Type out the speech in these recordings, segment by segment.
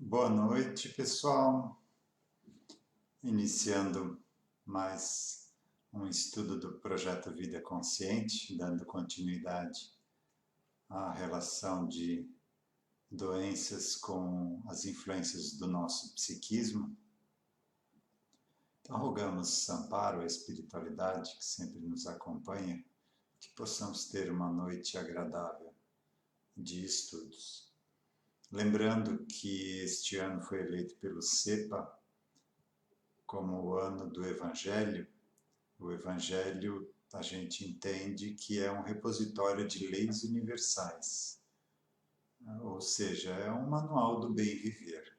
Boa noite, pessoal. Iniciando mais um estudo do projeto Vida Consciente, dando continuidade à relação de doenças com as influências do nosso psiquismo. Então, rogamos amparo à espiritualidade que sempre nos acompanha, que possamos ter uma noite agradável de estudos. Lembrando que este ano foi eleito pelo CEPA como o ano do Evangelho. O Evangelho a gente entende que é um repositório de leis universais, ou seja, é um manual do bem viver.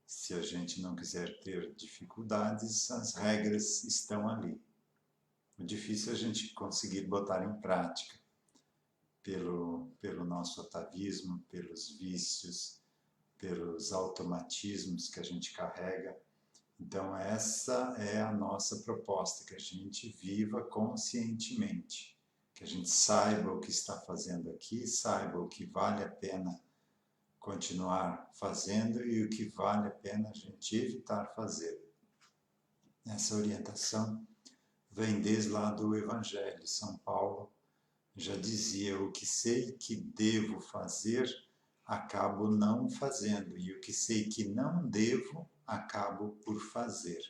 Se a gente não quiser ter dificuldades, as regras estão ali. O difícil é a gente conseguir botar em prática pelo nosso atavismo, pelos vícios, pelos automatismos que a gente carrega. Então, essa é a nossa proposta, que a gente viva conscientemente, que a gente saiba o que está fazendo aqui, saiba o que vale a pena continuar fazendo e o que vale a pena a gente evitar fazer. Essa orientação vem desde lá do Evangelho. São Paulo já dizia: o que sei que devo fazer, acabo não fazendo, e o que sei que não devo, acabo por fazer.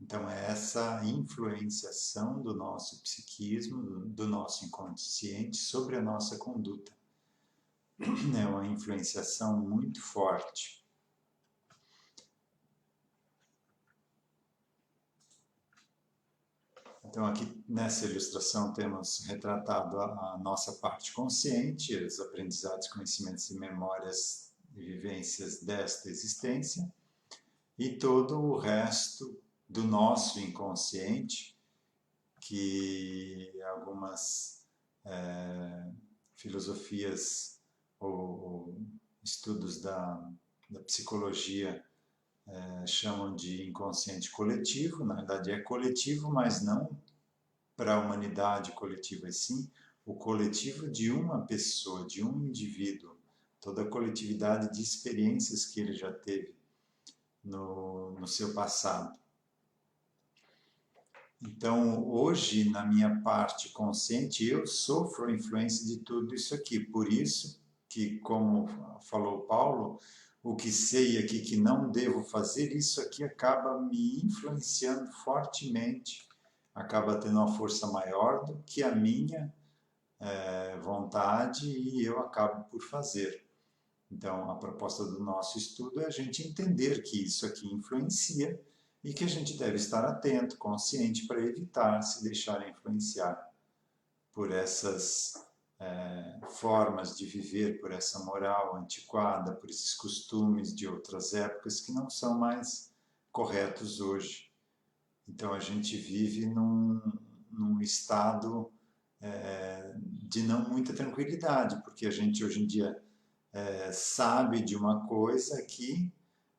Então, é essa influenciação do nosso psiquismo, do nosso inconsciente sobre a nossa conduta. É uma influenciação muito forte. Então, aqui nessa ilustração temos retratado a nossa parte consciente, os aprendizados, conhecimentos e memórias e vivências desta existência, e todo o resto do nosso inconsciente, que algumas filosofias ou estudos da psicologia chamam de inconsciente coletivo. Na verdade é coletivo, mas não para a humanidade coletiva, e sim o coletivo de uma pessoa, de um indivíduo, toda a coletividade de experiências que ele já teve no seu passado. Então, hoje, na minha parte consciente, eu sofro a influência de tudo isso aqui. Por isso que, como falou Paulo, o que sei aqui que não devo fazer, isso aqui acaba me influenciando fortemente, acaba tendo uma força maior do que a minha vontade, e eu acabo por fazer. Então, a proposta do nosso estudo é a gente entender que isso aqui influencia e que a gente deve estar atento, consciente, para evitar se deixar influenciar por essas formas de viver, por essa moral antiquada, por esses costumes de outras épocas que não são mais corretos hoje. Então, a gente vive num estado de não muita tranquilidade, porque a gente hoje em dia sabe de uma coisa aqui,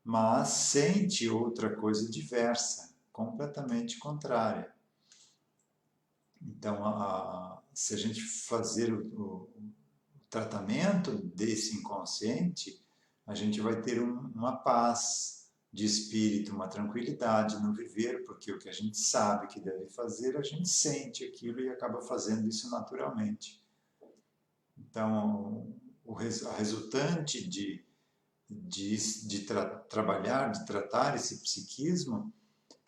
mas sente outra coisa diversa, completamente contrária. Então, se a gente fazer o tratamento desse inconsciente, a gente vai ter uma paz de espírito, uma tranquilidade no viver, porque o que a gente sabe que deve fazer, a gente sente aquilo e acaba fazendo isso naturalmente. Então, a resultante de trabalhar, de tratar esse psiquismo,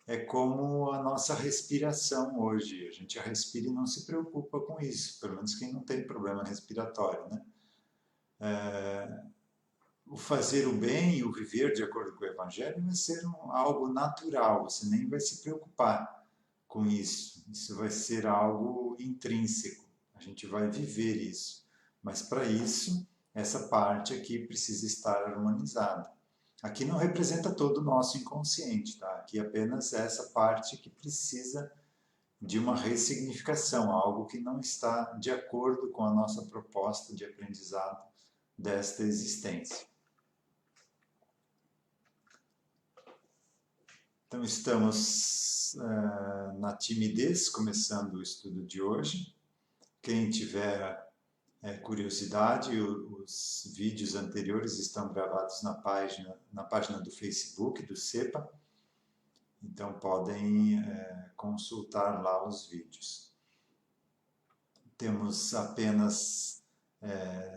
é como a nossa respiração hoje. A gente respira e não se preocupa com isso, pelo menos quem não tem problema respiratório, né? O fazer o bem e o viver de acordo com o Evangelho vai ser algo natural, você nem vai se preocupar com isso. Isso vai ser algo intrínseco, a gente vai viver isso. Mas para isso, essa parte aqui precisa estar harmonizada. Aqui não representa todo o nosso inconsciente, tá? Aqui apenas essa parte que precisa de uma ressignificação, algo que não está de acordo com a nossa proposta de aprendizado desta existência. Então, estamos na timidez, começando o estudo de hoje. Quem tiver curiosidade, os vídeos anteriores estão gravados na página do Facebook do CEPA, então podem consultar lá os vídeos. Temos apenas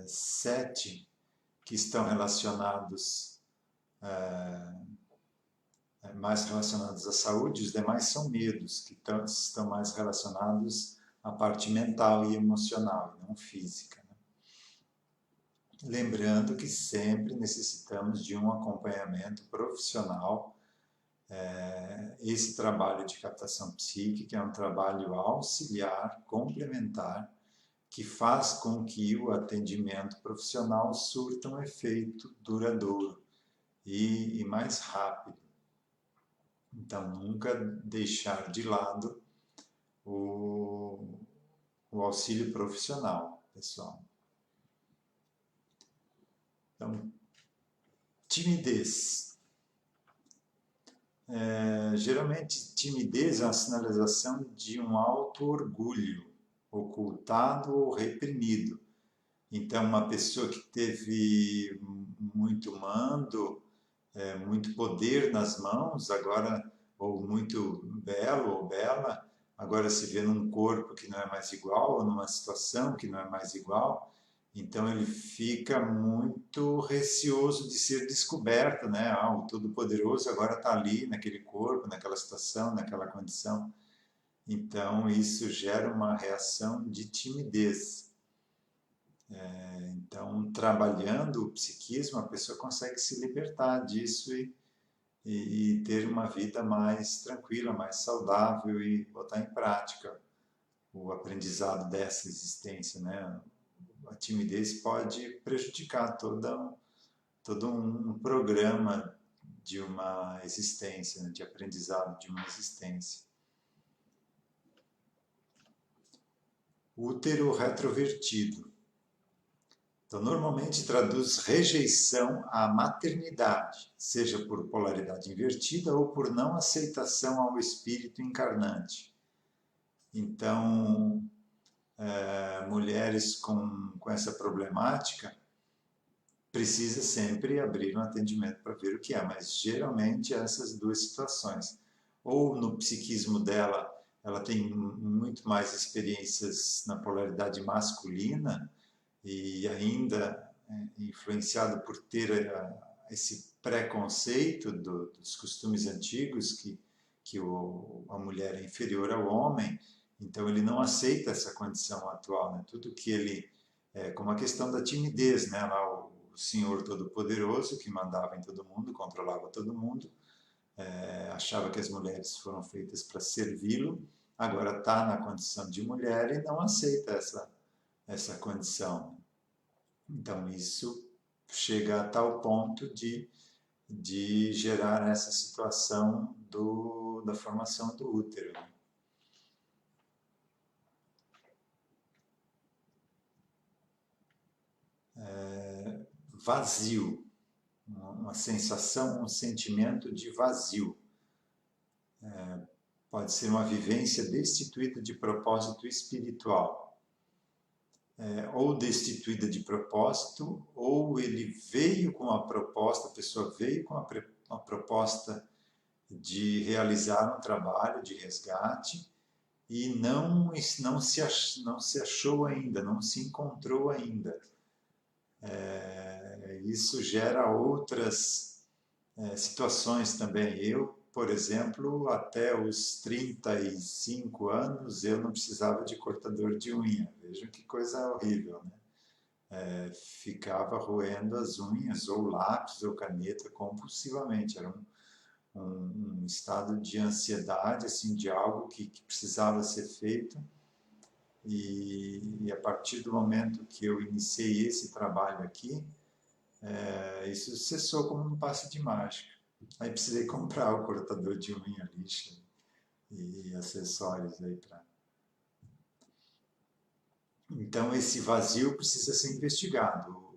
7 que estão relacionados, mais relacionados à saúde, os demais são medos, que estão mais relacionados à parte mental e emocional, não física. Né? Lembrando que sempre necessitamos de um acompanhamento profissional. Esse trabalho de captação psíquica é um trabalho auxiliar, complementar, que faz com que o atendimento profissional surta um efeito duradouro e mais rápido. Então, nunca deixar de lado o auxílio profissional, pessoal. Então, timidez. Geralmente, timidez é uma sinalização de um alto orgulho, ocultado ou reprimido. Então, uma pessoa que teve muito mando, muito poder nas mãos, agora, ou muito belo ou bela, agora se vê num corpo que não é mais igual, ou numa situação que não é mais igual, então ele fica muito receoso de ser descoberto, né? O Todo-Poderoso agora está ali, naquele corpo, naquela situação, naquela condição. Então isso gera uma reação de timidez. Então, trabalhando o psiquismo, a pessoa consegue se libertar disso e ter uma vida mais tranquila, mais saudável e botar em prática o aprendizado dessa existência, né? A timidez pode prejudicar todo um programa de uma existência, né? De aprendizado de uma existência. Útero retrovertido. Então, normalmente traduz rejeição à maternidade, seja por polaridade invertida ou por não aceitação ao espírito encarnante. Então, mulheres com essa problemática precisa sempre abrir um atendimento para ver o que é, mas geralmente essas duas situações. Ou no psiquismo dela, ela tem muito mais experiências na polaridade masculina, e ainda influenciado por ter esse preconceito dos costumes antigos que a mulher é inferior ao homem, então ele não aceita essa condição atual, né? Tudo que ele, como a questão da timidez, né? Lá o Senhor Todo-Poderoso que mandava em todo mundo, controlava todo mundo, achava que as mulheres foram feitas para servi-lo, agora está na condição de mulher e não aceita essa condição. Então, isso chega a tal ponto de gerar essa situação da formação do útero. Vazio, uma sensação, um sentimento de vazio. Pode ser uma vivência destituída de propósito espiritual. Ou destituída de propósito, ou ele veio com a proposta, a pessoa veio com a proposta de realizar um trabalho de resgate e não se achou ainda, não se encontrou ainda. Isso gera outras situações também. Eu, por exemplo, até os 35 anos, eu não precisava de cortador de unha. Vejam que coisa horrível, né? Ficava roendo as unhas, ou lápis, ou caneta, compulsivamente. Era um estado de ansiedade, assim, de algo que precisava ser feito. E a partir do momento que eu iniciei esse trabalho aqui, isso cessou como um passe de mágica. Aí precisei comprar o cortador de unha, lixa e acessórios aí para... Então esse vazio precisa ser investigado,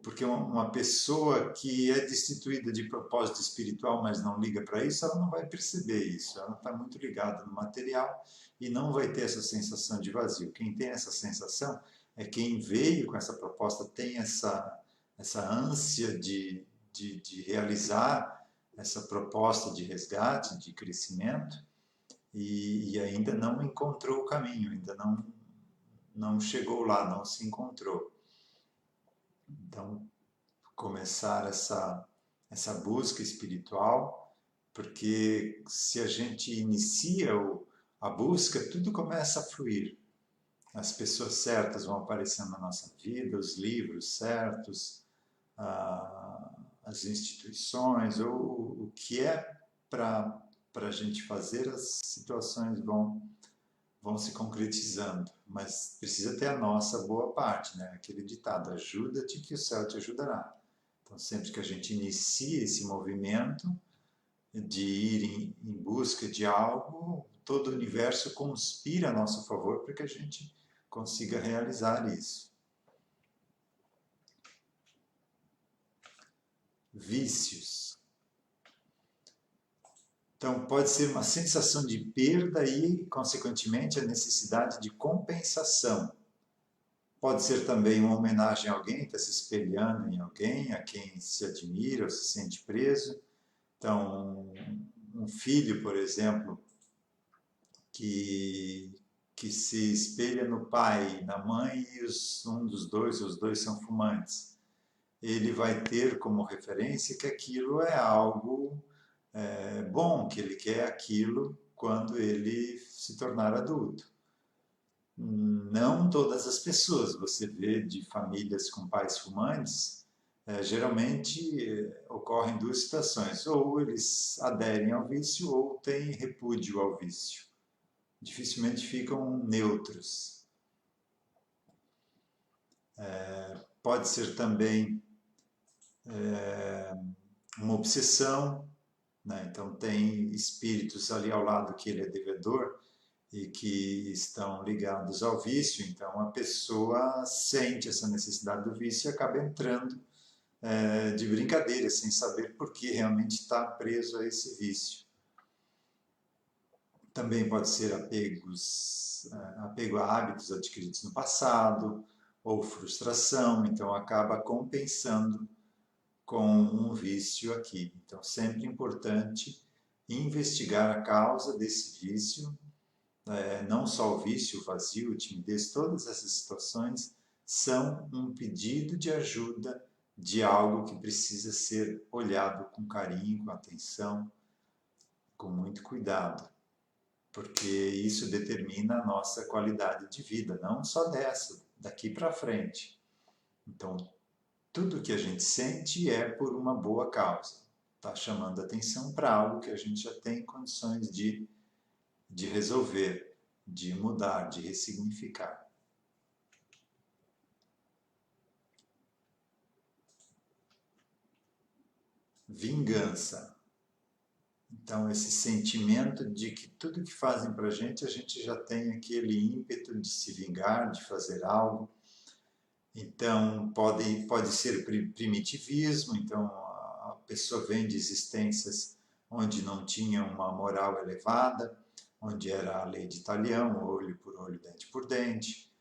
porque uma pessoa que é destituída de propósito espiritual, mas não liga para isso, ela não vai perceber isso, ela está muito ligada no material e não vai ter essa sensação de vazio. Quem tem essa sensação quem veio com essa proposta tem essa ânsia de realizar essa proposta de resgate, de crescimento, e ainda não encontrou o caminho, ainda não chegou lá, não se encontrou. Então, começar essa busca espiritual, porque se a gente inicia a busca, tudo começa a fluir. As pessoas certas vão aparecendo na nossa vida, os livros certos, as instituições, ou o que é para a gente fazer, as situações vão se concretizando. Mas precisa ter a nossa boa parte, né? Aquele ditado, ajuda-te que o céu te ajudará. Então, sempre que a gente inicia esse movimento de ir em busca de algo, todo o universo conspira a nosso favor para que a gente consiga realizar isso. Vícios. Então, pode ser uma sensação de perda e, consequentemente, a necessidade de compensação. Pode ser também uma homenagem a alguém, está se espelhando em alguém, a quem se admira ou se sente preso. Então, um filho, por exemplo, que se espelha no pai e na mãe e um dos dois, os dois são fumantes. Ele vai ter como referência que aquilo é algo bom, que ele quer aquilo quando ele se tornar adulto. Não todas as pessoas, você vê de famílias com pais fumantes, geralmente ocorrem duas situações, ou eles aderem ao vício ou têm repúdio ao vício. Dificilmente ficam neutros. Pode ser também uma obsessão, né? Então tem espíritos ali ao lado que ele é devedor e que estão ligados ao vício, então a pessoa sente essa necessidade do vício e acaba entrando de brincadeira, sem saber por que realmente está preso a esse vício. Também pode ser apego a hábitos adquiridos no passado, ou frustração, então acaba compensando com um vício aqui. Então, sempre importante investigar a causa desse vício, não só o vício, o vazio, a timidez, todas essas situações são um pedido de ajuda de algo que precisa ser olhado com carinho, com atenção, com muito cuidado, porque isso determina a nossa qualidade de vida, não só daqui para frente. Então, tudo que a gente sente é por uma boa causa. Está chamando atenção para algo que a gente já tem condições de resolver, de mudar, de ressignificar. Vingança. Então, esse sentimento de que tudo que fazem para a gente já tem aquele ímpeto de se vingar, de fazer algo. Então, pode ser primitivismo, então a pessoa vem de existências onde não tinha uma moral elevada, onde era a lei de talião, olho por olho, dente por dente,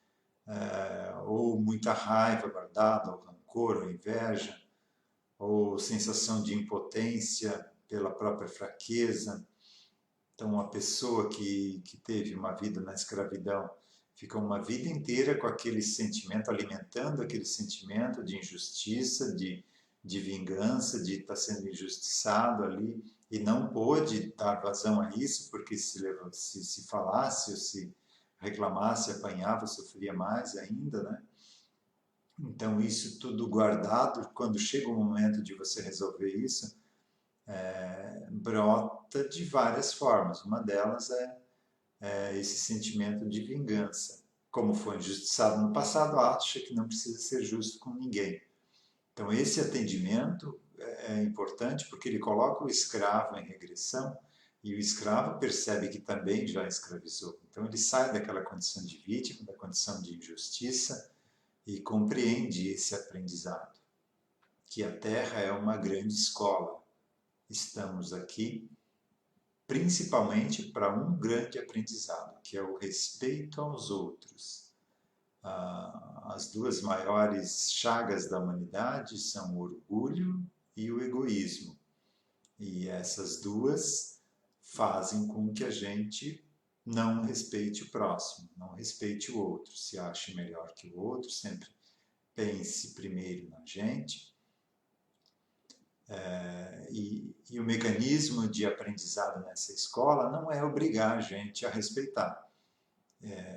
ou muita raiva guardada, ou rancor, ou inveja, ou sensação de impotência pela própria fraqueza. Então, uma pessoa que teve uma vida na escravidão fica uma vida inteira com aquele sentimento, alimentando aquele sentimento de injustiça, de vingança, de estar sendo injustiçado ali, e não pôde dar vazão a isso, porque se falasse ou se reclamasse, apanhava, sofria mais ainda, né? Então, isso tudo guardado, quando chega o momento de você resolver isso, brota de várias formas. Uma delas é esse sentimento de vingança. Como foi injustiçado no passado, acha que não precisa ser justo com ninguém. Então, esse atendimento é importante porque ele coloca o escravo em regressão e o escravo percebe que também já escravizou. Então, ele sai daquela condição de vítima, da condição de injustiça e compreende esse aprendizado, que a Terra é uma grande escola. Estamos aqui principalmente para um grande aprendizado, que é o respeito aos outros. as duas maiores chagas da humanidade são o orgulho e o egoísmo. E essas duas fazem com que a gente não respeite o próximo, não respeite o outro, se ache melhor que o outro, sempre pense primeiro na gente. E o mecanismo de aprendizado nessa escola não é obrigar a gente a respeitar.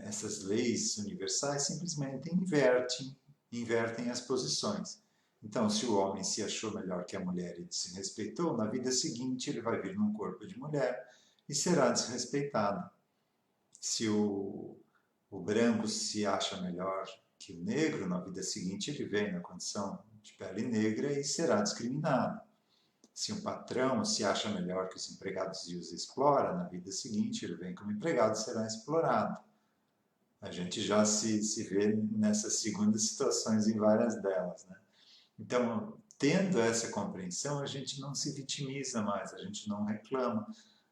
Essas leis universais simplesmente invertem as posições. Então, se o homem se achou melhor que a mulher e desrespeitou, na vida seguinte ele vai vir num corpo de mulher e será desrespeitado. Se o branco se acha melhor que o negro, na vida seguinte ele vem na condição de pele negra e será discriminado. Se um patrão se acha melhor que os empregados e os explora, na vida seguinte ele vem como empregado e será explorado. A gente já se vê nessas segundas situações em várias delas, né? Então, tendo essa compreensão, a gente não se vitimiza mais, a gente não reclama,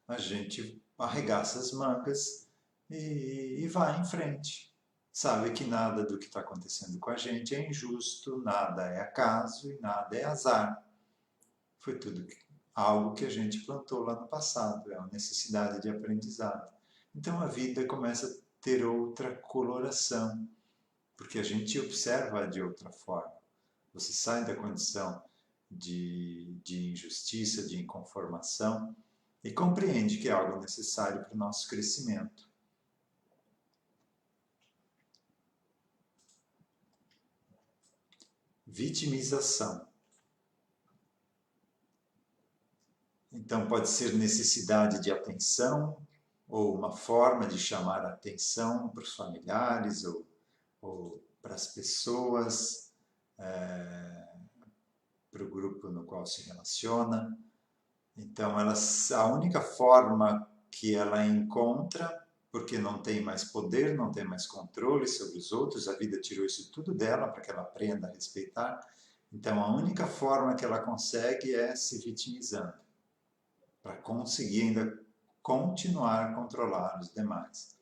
a gente arregaça as mangas e vai em frente. Sabe que nada do que está acontecendo com a gente é injusto, nada é acaso e nada é azar. Foi tudo algo que a gente plantou lá no passado, é uma necessidade de aprendizado. Então a vida começa a ter outra coloração, porque a gente observa de outra forma. Você sai da condição de injustiça, de inconformação e compreende que é algo necessário para o nosso crescimento. Vitimização. Então pode ser necessidade de atenção ou uma forma de chamar a atenção para os familiares ou para as pessoas, para o grupo no qual se relaciona. Então, a única forma que ela encontra, porque não tem mais poder, não tem mais controle sobre os outros, a vida tirou isso tudo dela para que ela aprenda a respeitar. Então, a única forma que ela consegue é se vitimizando, para conseguir ainda continuar a controlar os demais.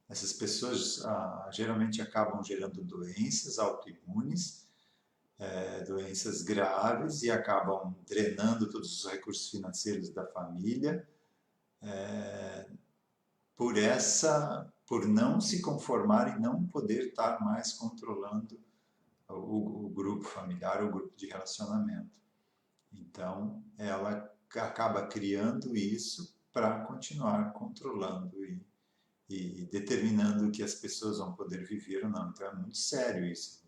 Essas pessoas geralmente acabam gerando doenças autoimunes, doenças graves e acabam drenando todos os recursos financeiros da família por não se conformar e não poder estar mais controlando o grupo familiar, o grupo de relacionamento. Então, ela acaba criando isso para continuar controlando e determinando que as pessoas vão poder viver ou não. Então, é muito sério isso,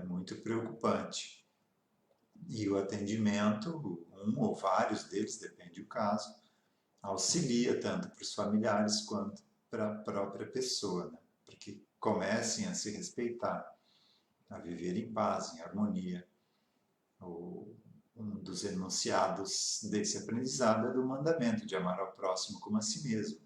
muito preocupante. E o atendimento, um ou vários deles, depende do caso, auxilia tanto para os familiares quanto para a própria pessoa, né? Para que comecem a se respeitar, a viver em paz, em harmonia. Um dos enunciados desse aprendizado é do mandamento de amar ao próximo como a si mesmo.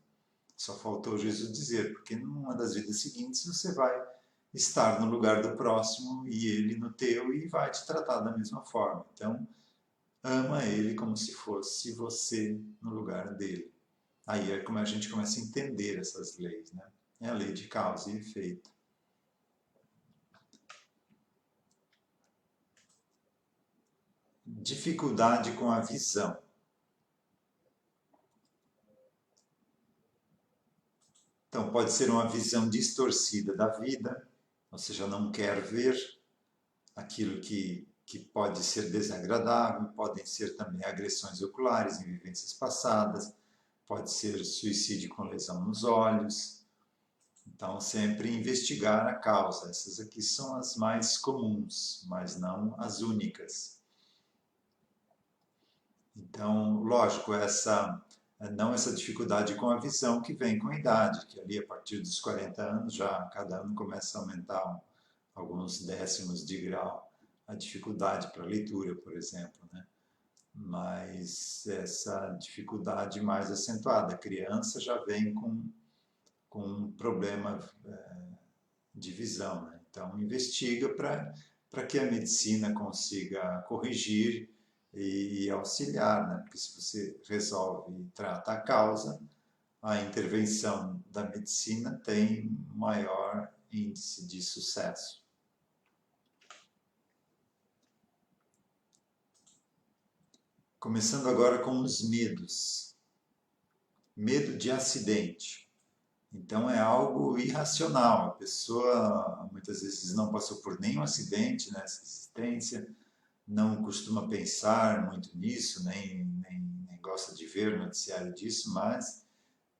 Só faltou Jesus dizer, porque numa das vidas seguintes você vai estar no lugar do próximo e ele no teu e vai te tratar da mesma forma. Então, ama ele como se fosse você no lugar dele. Aí é como a gente começa a entender essas leis, né? É a lei de causa e efeito. Dificuldade com a visão. Então, pode ser uma visão distorcida da vida, ou seja, não quer ver aquilo que pode ser desagradável, podem ser também agressões oculares em vivências passadas, pode ser suicídio com lesão nos olhos. Então, sempre investigar a causa. Essas aqui são as mais comuns, mas não as únicas. Então, lógico, não essa dificuldade com a visão que vem com a idade, que ali a partir dos 40 anos já cada ano começa a aumentar alguns décimos de grau a dificuldade para a leitura, por exemplo, né? Mas essa dificuldade mais acentuada, a criança já vem com um problema de visão, né? Então investiga para que a medicina consiga corrigir e auxiliar, né? Porque se você resolve e trata a causa, a intervenção da medicina tem maior índice de sucesso. Começando agora com os medos. Medo de acidente. Então é algo irracional. A pessoa muitas vezes não passou por nenhum acidente nessa existência, não costuma pensar muito nisso, nem gosta de ver noticiário disso, mas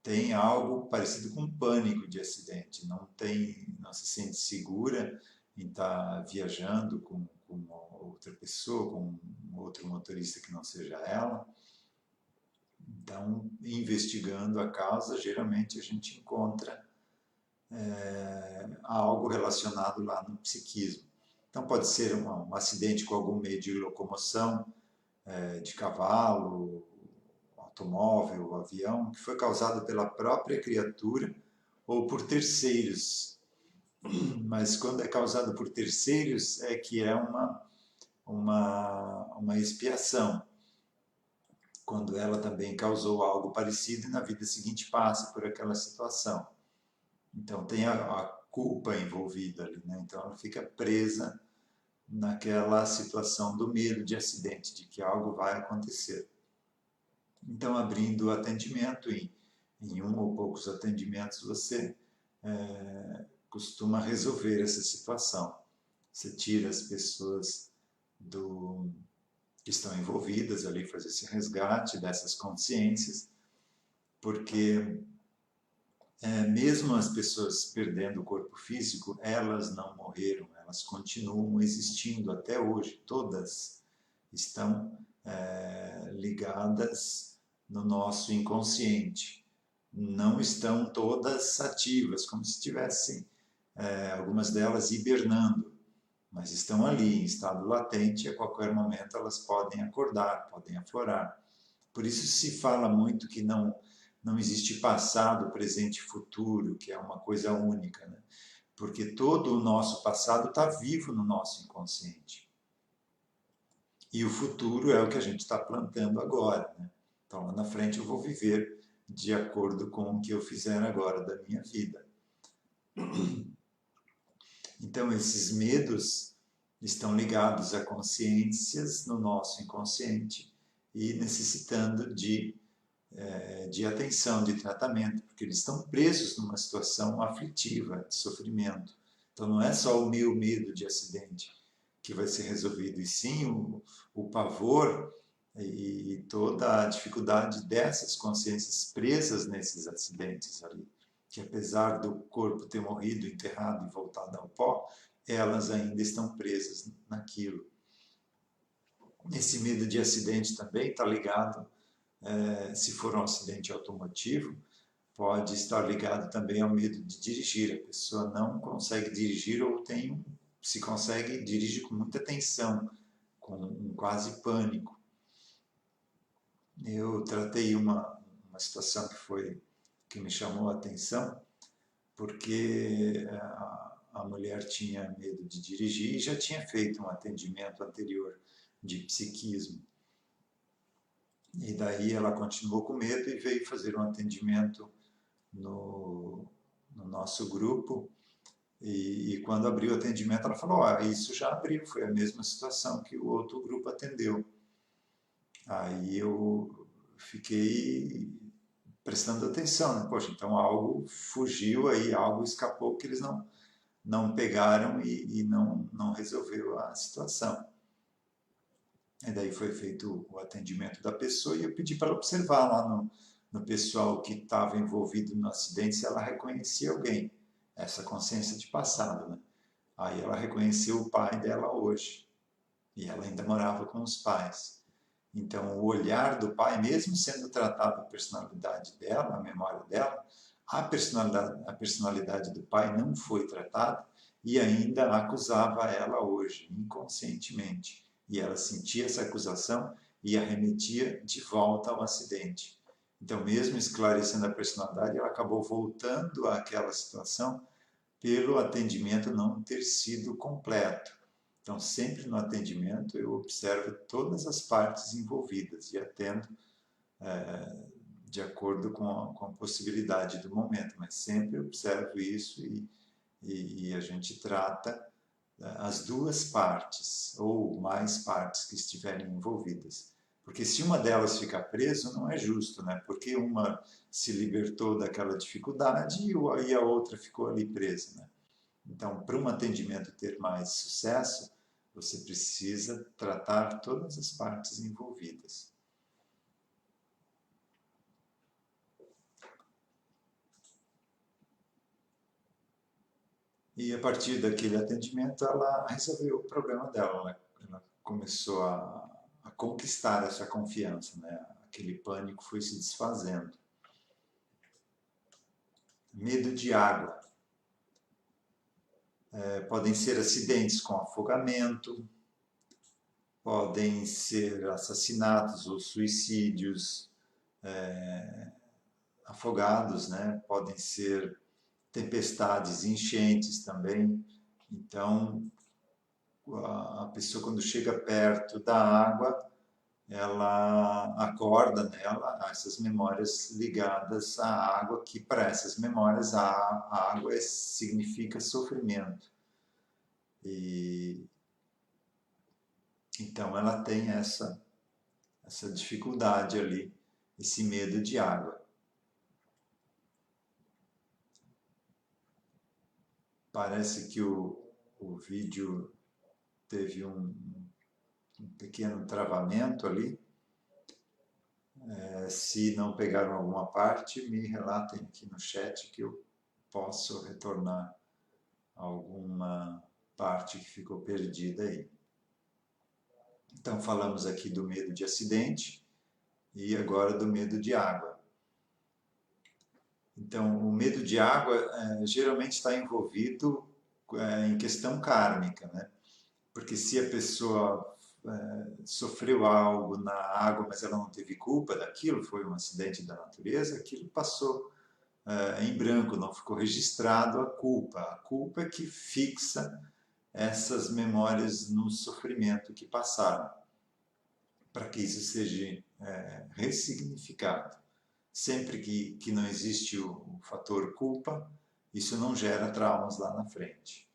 tem algo parecido com pânico de acidente. Não se sente segura em estar viajando com outra pessoa, com outro motorista que não seja ela. Então, investigando a causa, geralmente a gente encontra algo relacionado lá no psiquismo. Então, pode ser um acidente com algum meio de locomoção, de cavalo, automóvel, avião, que foi causado pela própria criatura ou por terceiros. Mas quando é causado por terceiros, é que é uma expiação. Quando ela também causou algo parecido e na vida seguinte passa por aquela situação. Então tem a culpa envolvida ali, né? Então ela fica presa naquela situação do medo de acidente, de que algo vai acontecer. Então, abrindo o atendimento, em um ou poucos atendimentos, você costuma resolver essa situação. Você tira as pessoas que estão envolvidas ali, faz esse resgate dessas consciências, porque mesmo as pessoas perdendo o corpo físico, elas não morreram, elas continuam existindo até hoje, todas estão ligadas no nosso inconsciente. Não estão todas ativas, como se estivessem algumas delas hibernando, mas estão ali em estado latente e a qualquer momento elas podem acordar, podem aflorar. Por isso se fala muito que não existe passado, presente e futuro, que é uma coisa única, né? Porque todo o nosso passado está vivo no nosso inconsciente. E o futuro é o que a gente está plantando agora, né? Então lá na frente eu vou viver de acordo com o que eu fizer agora da minha vida. Então esses medos estão ligados a consciências no nosso inconsciente e necessitando de atenção, de tratamento, porque eles estão presos numa situação aflitiva, de sofrimento. Então não é só o meu medo de acidente que vai ser resolvido, e sim o pavor e toda a dificuldade dessas consciências presas nesses acidentes ali, que apesar do corpo ter morrido, enterrado e voltado ao pó, elas ainda estão presas naquilo. Esse medo de acidente também está ligado, se for um acidente automotivo, pode estar ligado também ao medo de dirigir. A pessoa não consegue dirigir ou se consegue, dirige com muita tensão, com um quase pânico. Eu tratei uma situação que me chamou a atenção, porque a mulher tinha medo de dirigir e já tinha feito um atendimento anterior de psiquismo. E daí ela continuou com medo e veio fazer um atendimento no nosso grupo. E quando abriu o atendimento, ela falou: isso já abriu, foi a mesma situação que o outro grupo atendeu. Aí eu fiquei prestando atenção, né? Poxa, então algo fugiu aí, algo escapou que eles não pegaram e não resolveu a situação. E daí foi feito o atendimento da pessoa e eu pedi para ela observar lá no pessoal que estava envolvido no acidente se ela reconhecia alguém, essa consciência de passado, né? Aí ela reconheceu o pai dela hoje e ela ainda morava com os pais. Então o olhar do pai, mesmo sendo tratado a personalidade dela, a memória dela, a personalidade do pai não foi tratada e ainda acusava ela hoje, inconscientemente. E ela sentia essa acusação e a remetia de volta ao acidente. Então, mesmo esclarecendo a personalidade, ela acabou voltando àquela situação pelo atendimento não ter sido completo. Então, sempre no atendimento, eu observo todas as partes envolvidas e atendo de acordo com a possibilidade do momento, mas sempre observo isso e a gente trata as duas partes, ou mais partes que estiverem envolvidas. Porque se uma delas ficar presa, não é justo, né? Porque uma se libertou daquela dificuldade e a outra ficou ali presa, né? Então, para um atendimento ter mais sucesso, você precisa tratar todas as partes envolvidas. E a partir daquele atendimento, ela resolveu o problema dela. Ela começou a conquistar essa confiança, né? Aquele pânico foi se desfazendo. Medo de água. Podem ser acidentes com afogamento, podem ser assassinatos ou suicídios afogados, né? Podem ser tempestades, enchentes também. Então, a pessoa quando chega perto da água, ela acorda nela essas memórias ligadas à água, que para essas memórias a água significa sofrimento. E então ela tem essa dificuldade ali, esse medo de água. Parece que o vídeo teve um pequeno travamento ali. Se não pegaram alguma parte, me relatem aqui no chat que eu posso retornar alguma parte que ficou perdida aí. Então, falamos aqui do medo de acidente e agora do medo de água. Então, o medo de água geralmente está envolvido em questão kármica, né? Porque se a pessoa sofreu algo na água, mas ela não teve culpa daquilo, foi um acidente da natureza, aquilo passou em branco, não ficou registrado a culpa. A culpa é que fixa essas memórias no sofrimento que passaram, para que isso seja ressignificado. Sempre que não existe o fator culpa, isso não gera traumas lá na frente,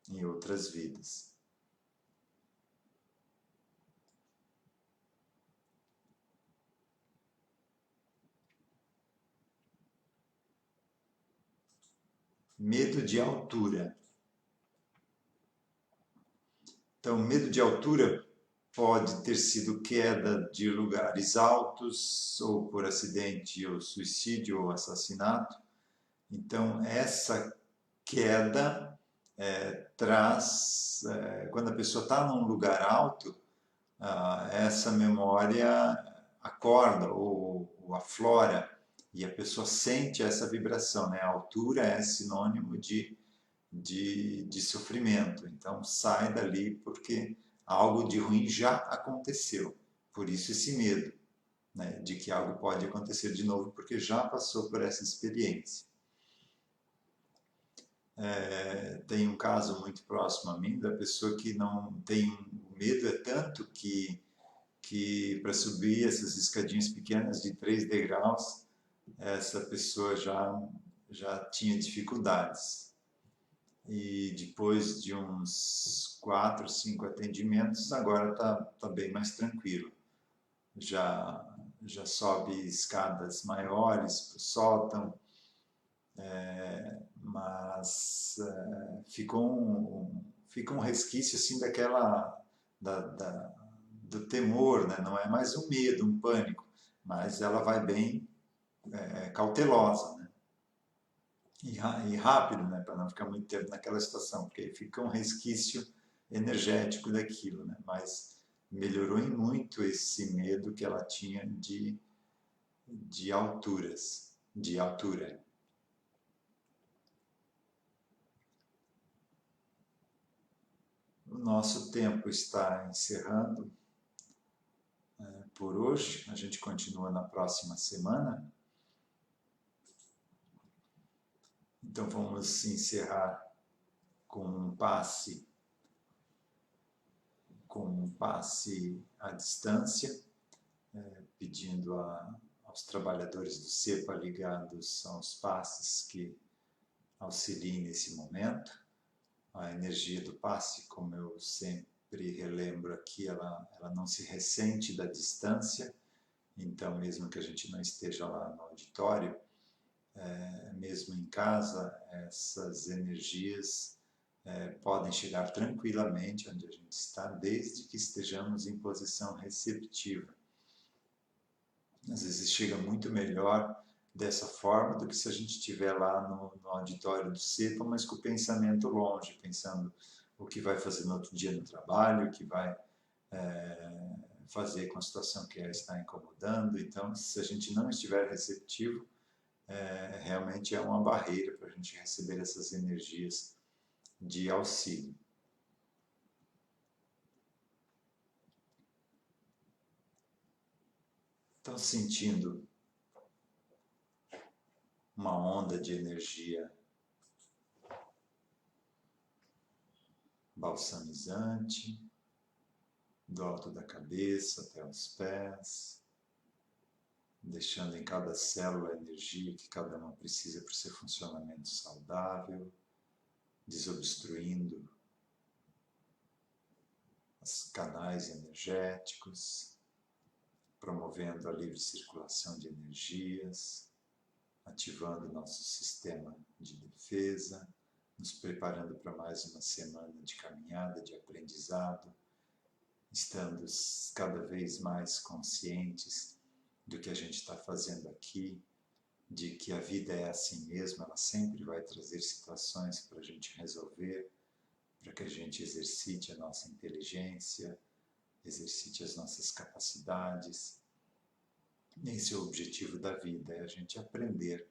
em outras vidas. Medo de altura. Então, medo de altura pode ter sido queda de lugares altos, ou por acidente, ou suicídio, ou assassinato. Então, essa queda traz, quando a pessoa está num lugar alto, essa memória acorda ou aflora e a pessoa sente essa vibração, né? A altura é sinônimo de sofrimento, então sai dali porque algo de ruim já aconteceu, por isso esse medo, né? De que algo pode acontecer de novo porque já passou por essa experiência. Tem um caso muito próximo a mim da pessoa que não tem, o medo é tanto que para subir essas escadinhas pequenas de 3 degraus, essa pessoa já tinha dificuldades. E depois de uns 4, 5 atendimentos, agora tá bem mais tranquilo. Já sobe escadas maiores para o sótão, mas fica um resquício assim do temor, né? Não é mais um medo, um pânico, mas ela vai bem cautelosa, né? E rápido, né? Para não ficar muito tempo naquela situação, porque fica um resquício energético daquilo, né? Mas melhorou em muito esse medo que ela tinha de alturas, de altura. O nosso tempo está encerrando por hoje. A gente continua na próxima semana. Então vamos encerrar com um passe à distância, pedindo aos trabalhadores do CEPA ligados aos passes que auxiliem nesse momento. A energia do passe, como eu sempre relembro aqui, ela não se ressente da distância, então mesmo que a gente não esteja lá no auditório, mesmo em casa, essas energias podem chegar tranquilamente onde a gente está, desde que estejamos em posição receptiva. Às vezes chega muito melhor dessa forma do que se a gente estiver lá no auditório do CEPA, mas com o pensamento longe, pensando o que vai fazer no outro dia no trabalho, o que vai fazer com a situação que está incomodando. Então, se a gente não estiver receptivo, realmente é uma barreira para a gente receber essas energias de auxílio. Então, sentindo uma onda de energia balsamizante, do alto da cabeça até os pés, deixando em cada célula a energia que cada uma precisa para o seu funcionamento saudável, desobstruindo os canais energéticos, promovendo a livre circulação de energias, ativando nosso sistema de defesa, nos preparando para mais uma semana de caminhada, de aprendizado, estando cada vez mais conscientes do que a gente está fazendo aqui, de que a vida é assim mesmo, ela sempre vai trazer situações para a gente resolver, para que a gente exercite a nossa inteligência, exercite as nossas capacidades. Esse é o objetivo da vida, é a gente aprender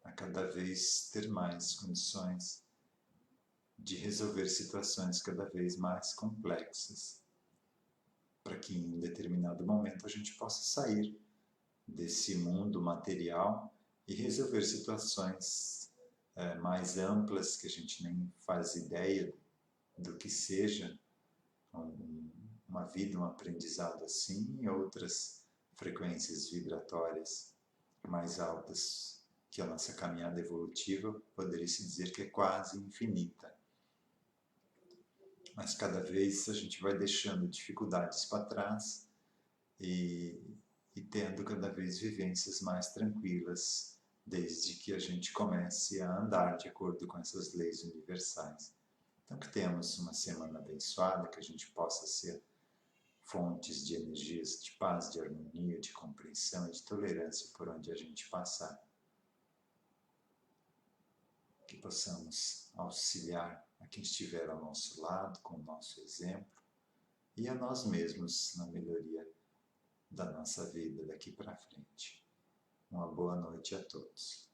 a cada vez ter mais condições de resolver situações cada vez mais complexas, para que em um determinado momento a gente possa sair desse mundo material e resolver situações mais amplas que a gente nem faz ideia do que seja uma vida, um aprendizado assim, e outras frequências vibratórias mais altas que a nossa caminhada evolutiva poderia se dizer que é quase infinita. Mas cada vez a gente vai deixando dificuldades para trás e tendo cada vez vivências mais tranquilas, desde que a gente comece a andar de acordo com essas leis universais. Então, que tenhamos uma semana abençoada, que a gente possa ser fontes de energias de paz, de harmonia, de compreensão e de tolerância por onde a gente passar. Que possamos auxiliar a quem estiver ao nosso lado, com o nosso exemplo, e a nós mesmos na melhoria da nossa vida daqui para frente. Uma boa noite a todos.